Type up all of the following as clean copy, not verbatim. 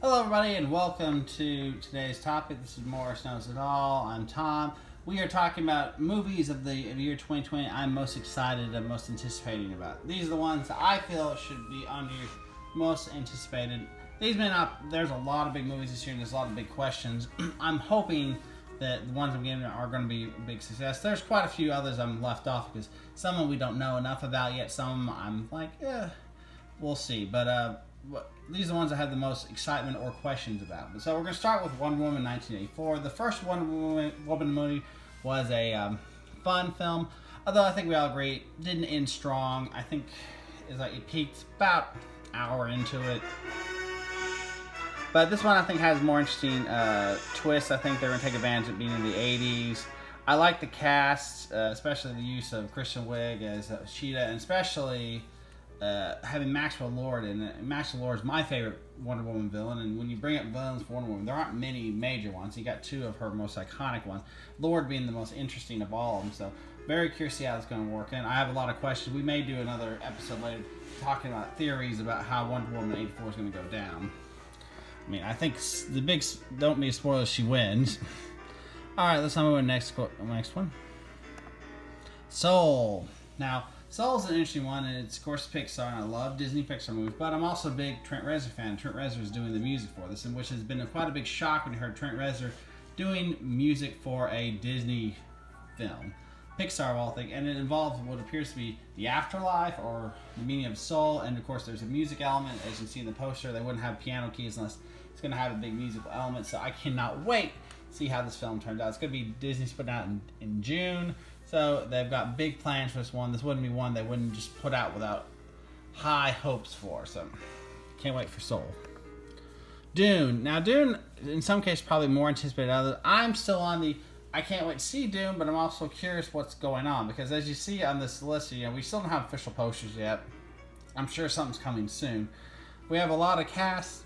Hello, everybody, and welcome to today's topic. This is Morris Knows It All. I'm Tom. We are talking about movies of the year 2020 I'm most excited and most anticipating about. These are the ones that I feel should be on your most anticipated. These may not, there's a lot of big movies this year and there's a lot of big questions. I'm hoping that the ones I'm getting are going to be a big success. There's quite a few others I'm left off because some of them we don't know enough about yet. Some I'm like, we'll see. But these are the ones I have the most excitement or questions about. So we're going to start with Wonder Woman 1984. The first Wonder Woman movie was a fun film, although I think we all agree it didn't end strong. I think it peaked about an hour into it. But this one I think has more interesting twists. I think they're going to take advantage of being in the 80s. I like the cast, especially the use of Kristen Wiig as Cheetah, and especially having Maxwell Lord in it. Maxwell Lord is my favorite Wonder Woman villain, and when you bring up villains for Wonder Woman, there aren't many major ones. You got two of her most iconic ones, Lord being the most interesting of all of them. So very curious to see how it's going to work. And I have a lot of questions. We may do another episode later talking about theories about how Wonder Woman 84 is going to go down. I mean, I think the big, don't be a spoiler, she wins. Alright, let's move on to the next one. Soul. Now, Soul's an interesting one, and it's, of course, Pixar, and I love Disney Pixar movies, but I'm also a big Trent Reznor fan. Trent Reznor is doing the music for this, and which has been quite a big shock when you heard Trent Reznor doing music for a Disney film. Pixar of all things, and it involves what appears to be the afterlife, or the meaning of soul, and of course there's a music element. As you can see in the poster, they wouldn't have piano keys unless it's going to have a big musical element, so I cannot wait to see how this film turns out. It's going to be Disney's putting out in June. So they've got big plans for this one. This wouldn't be one they wouldn't just put out without high hopes for. So can't wait for Soul. Dune. Now Dune, in some cases, probably more anticipated than others. I'm still on the I can't wait to see Dune, but I'm also curious what's going on. Because as you see on this list, we still don't have official posters yet. I'm sure something's coming soon. We have a lot of casts,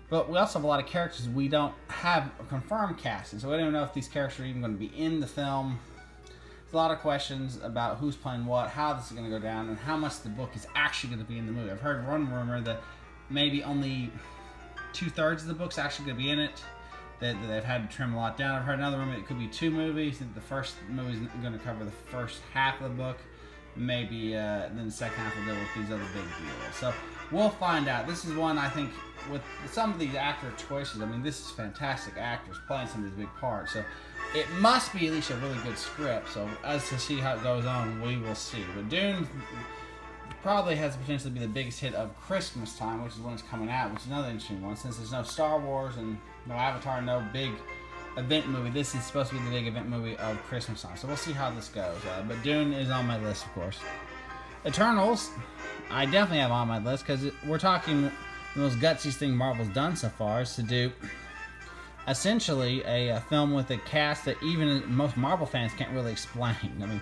but we also have a lot of characters we don't have a confirmed casting. So we don't even know if these characters are even going to be in the film. A lot of questions about who's playing what, how this is going to go down, and how much the book is actually going to be in the movie. I've heard one rumor that maybe only 2/3 of the book's actually going to be in it, that they've had to trim a lot down. I've heard another rumor that it could be 2 movies, that the first movie is going to cover the first half of the book, maybe then the second half will deal with these other big deals. So we'll find out. This is one, I think, with some of these actor choices, I mean, this is fantastic actors playing some of these big parts. So it must be at least a really good script. So as to see how it goes on, we will see. But Dune probably has the potential to be the biggest hit of Christmas time, which is when it's coming out, which is another interesting one. Since there's no Star Wars and no Avatar, no big event movie, this is supposed to be the big event movie of Christmas time. So we'll see how this goes. But Dune is on my list, of course. Eternals, I definitely have on my list because we're talking the most gutsiest thing Marvel's done so far is to do essentially a film with a cast that even most Marvel fans can't really explain. I mean,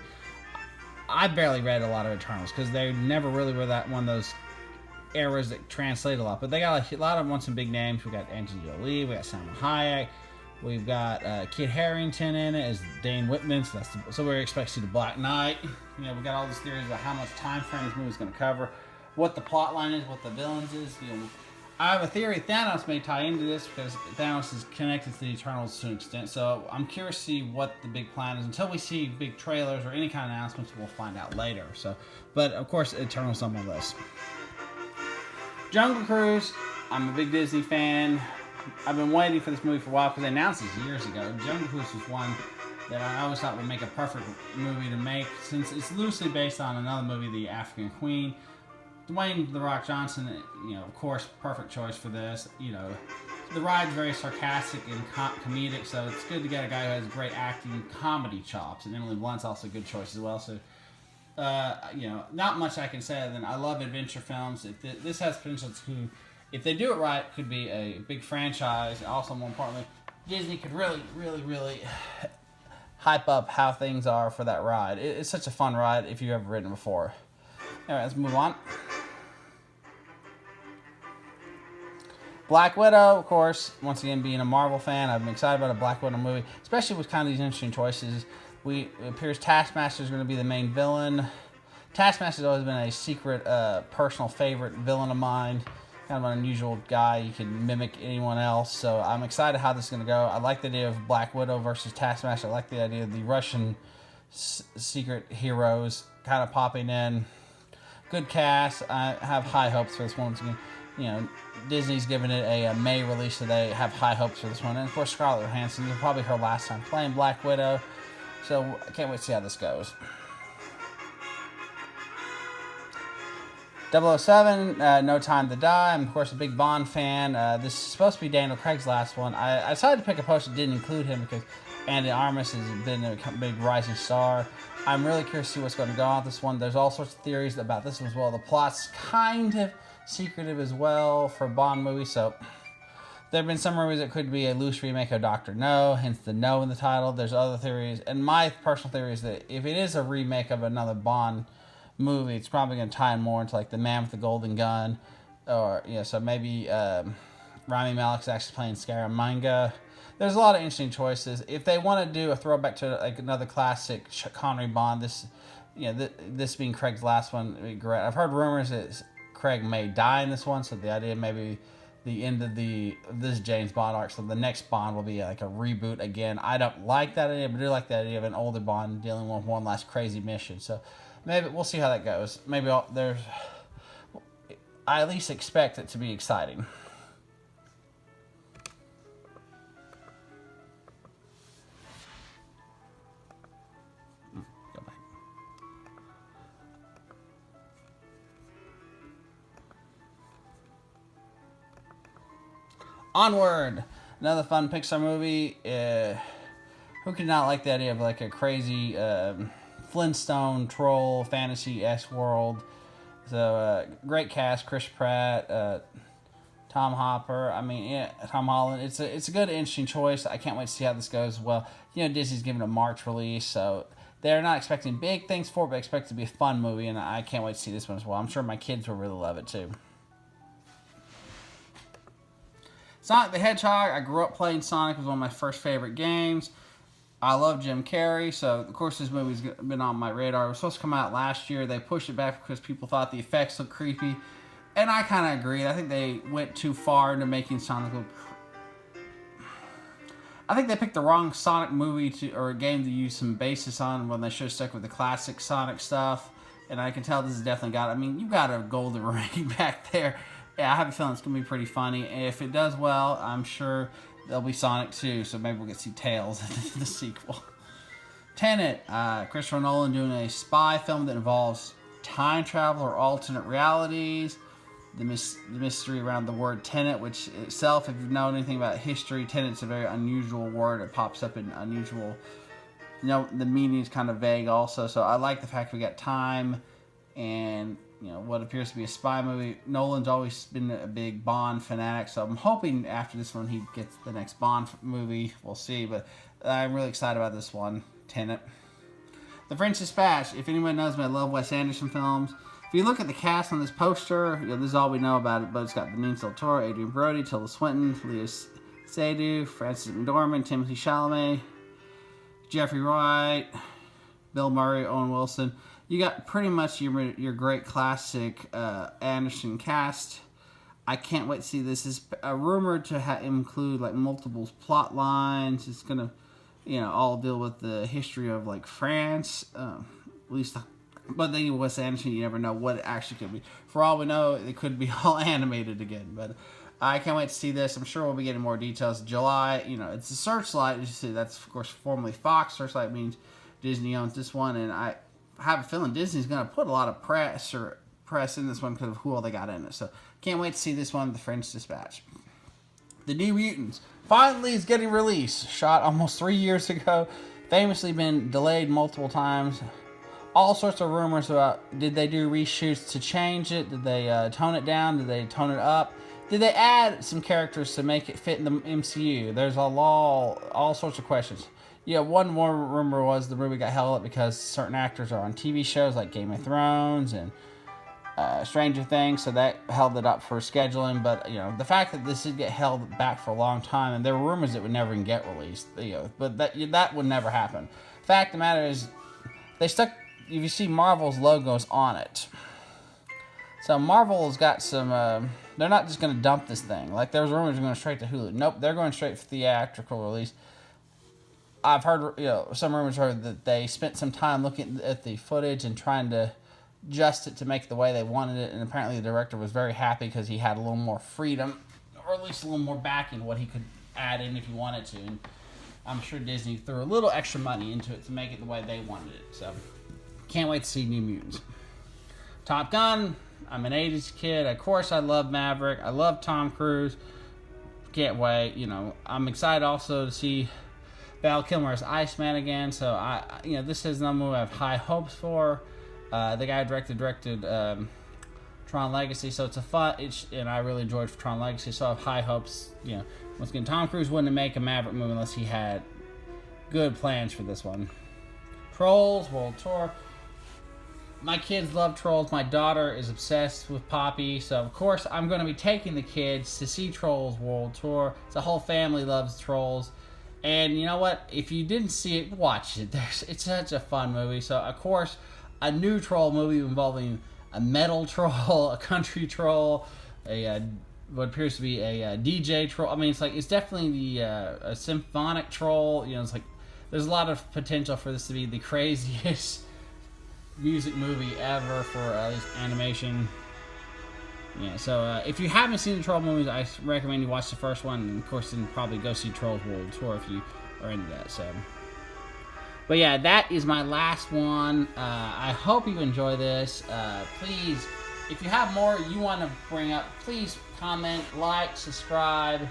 I barely read a lot of Eternals because they never really were that one of those eras that translate a lot. But they got a lot of some big names. We got Angelina Jolie, we got Salma Hayek, we've got Kit Harington in it as Dane Whitman. So we're expecting to see the Black Knight. We got all these theories about how much time frame this movie's going to cover, what the plot line is, what the villains is. I have a theory Thanos may tie into this because Thanos is connected to the Eternals to an extent. So I'm curious to see what the big plan is. Until we see big trailers or any kind of announcements, we'll find out later. But of course, Eternals on my list. Jungle Cruise. I'm a big Disney fan. I've been waiting for this movie for a while because they announced this years ago. Jungle Cruise was one that I always thought would make a perfect movie to make, since it's loosely based on another movie, The African Queen. Dwayne "The Rock" Johnson, of course, perfect choice for this. The ride's very sarcastic and comedic, so it's good to get a guy who has great acting comedy chops. And Emily Blunt's also a good choice as well. So, not much I can say other than I love adventure films. This has potential to, if they do it right, could be a big franchise. Also, more importantly, Disney could really, really, really hype up how things are for that ride. It's such a fun ride if you've ever ridden it before. All right, let's move on. Black Widow, of course, once again, being a Marvel fan, I've been excited about a Black Widow movie, especially with kind of these interesting choices. It appears Taskmaster is going to be the main villain. Taskmaster's always been a secret, personal favorite villain of mine. kind of an unusual guy. You can mimic anyone else. So I'm excited how this is going to go. I like the idea of Black Widow versus Taskmaster. I like the idea of the Russian secret heroes kind of popping in. Good cast. I have high hopes for this one. You know, Disney's giving it a May release, so they have high hopes for this one. And of course, Scarlett Johansson, this is probably her last time playing Black Widow. So I can't wait to see how this goes. 007, No Time to Die. I'm, of course, a big Bond fan. This is supposed to be Daniel Craig's last one. I decided to pick a post that didn't include him because Andy Armas has been a big rising star. I'm really curious to see what's going to go on with this one. There's all sorts of theories about this one as well. The plot's kind of secretive as well for a Bond movie, so there have been some rumors it could be a loose remake of Dr. No, hence the no in the title. There's other theories, and my personal theory is that if it is a remake of another Bond movie, it's probably going to tie in more into like the Man with the Golden Gun, or so maybe Rami Malek's actually playing Scaramanga. There's a lot of interesting choices. If they want to do a throwback to like another classic Connery Bond, this being Craig's last one, would be great. I've heard rumors that Craig may die in this one, so the idea maybe the end of this James Bond arc, so the next Bond will be like a reboot again. I don't like that idea, but I do like the idea of an older Bond dealing with one last crazy mission. So maybe we'll see how that goes. Maybe I at least expect it to be exciting. Onward, another fun Pixar movie. Who could not like the idea of like a crazy Flintstone troll fantasy-esque world? So great cast: Chris Pratt, Tom Hopper. Tom Holland. It's a good, interesting choice. I can't wait to see how this goes. Well, Disney's giving a March release, so they're not expecting big things for it, but expect it to be a fun movie, and I can't wait to see this one as well. I'm sure my kids will really love it too. Sonic the Hedgehog. I grew up playing Sonic. It was one of my first favorite games. I love Jim Carrey, so of course this movie's been on my radar. It was supposed to come out last year. They pushed it back because people thought the effects looked creepy, and I kind of agreed. I think they went too far into making Sonic look. I think they picked the wrong Sonic movie or game to use some basis on when they should have stuck with the classic Sonic stuff. And I can tell this has definitely got. You got a golden ring back there. Yeah, I have a feeling it's going to be pretty funny. If it does well, I'm sure there'll be Sonic 2, so maybe we'll get to see Tails in the sequel. Tenet, Christopher Nolan doing a spy film that involves time travel or alternate realities. The mystery around the word Tenet, which itself, if you know anything about history, Tenet's a very unusual word. It pops up in unusual... the meaning is kind of vague also, so I like the fact we got time and... what appears to be a spy movie. Nolan's always been a big Bond fanatic, so I'm hoping after this one he gets the next Bond movie. We'll see, but I'm really excited about this one, Tenet. The French Dispatch. If anyone knows me, I love Wes Anderson films. If you look at the cast on this poster, this is all we know about it, but it's got Benicio del Toro, Adrian Brody, Tilda Swinton, Leo Seydoux, Frances McDormand, Timothée Chalamet, Jeffrey Wright, Bill Murray, Owen Wilson. You got pretty much your great classic Anderson cast. I can't wait to see this. It's rumored to include like multiple plot lines. It's gonna, all deal with the history of like France. At least, but then Wes Anderson, you never know what it actually could be. For all we know, it could be all animated again. But I can't wait to see this. I'm sure we'll be getting more details. July, it's a Searchlight. You see, that's of course formerly Fox. Searchlight means Disney owns this one, and I have a feeling Disney's going to put a lot of press in this one because of who all they got in it. So can't wait to see this one, The French Dispatch. The New Mutants finally is getting released. Shot almost 3 years ago. Famously been delayed multiple times. All sorts of rumors about did they do reshoots to change it? Did they tone it down? Did they tone it up? Did they add some characters to make it fit in the MCU? There's all sorts of questions. One more rumor was the movie got held up because certain actors are on TV shows like Game of Thrones and Stranger Things, so that held it up for scheduling. But the fact that this did get held back for a long time, and there were rumors it would never even get released. But that would never happen. Fact of the matter is, they stuck. If you see Marvel's logos on it, so Marvel's got some they're not just going to dump this thing. Like, there was rumors going straight to Hulu. Nope, they're going straight for theatrical release. I've heard, some rumors heard that they spent some time looking at the footage and trying to adjust it to make it the way they wanted it, and apparently the director was very happy because he had a little more freedom, or at least a little more backing, what he could add in if he wanted to. And I'm sure Disney threw a little extra money into it to make it the way they wanted it. So, can't wait to see New Mutants. Top Gun, I'm an 80s kid. Of course, I love Maverick. I love Tom Cruise. Can't wait. I'm excited also to see Val Kilmer as Iceman again. So, this is another movie I have high hopes for. The guy directed Tron Legacy, so it's a fun. And I really enjoyed Tron Legacy, so I have high hopes. Once again, Tom Cruise wouldn't make a Maverick movie unless he had good plans for this one. Trolls World Tour. My kids love Trolls. My daughter is obsessed with Poppy, so of course I'm going to be taking the kids to see Trolls World Tour. The whole family loves Trolls. And you know what? If you didn't see it, watch it. It's such a fun movie. So, of course, a new troll movie involving a metal troll, a country troll, what appears to be a DJ troll. I mean, it's definitely a symphonic troll. It's like there's a lot of potential for this to be the craziest music movie ever for at least animation. So if you haven't seen the Troll movies, I recommend you watch the first one, and of course then probably go see Trolls World Tour if you are into that. So, but yeah, that is my last one. I hope you enjoy this. Please, if you have more you want to bring up, please comment, like, subscribe,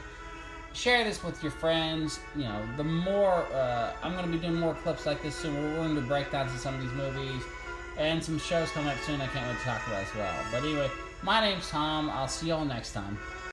share this with your friends. The more I'm going to be doing more clips like this soon. We're going to do breakdowns of some of these movies and some shows coming up soon I can't wait to talk about as well. But anyway, my name's Tom. I'll see y'all next time.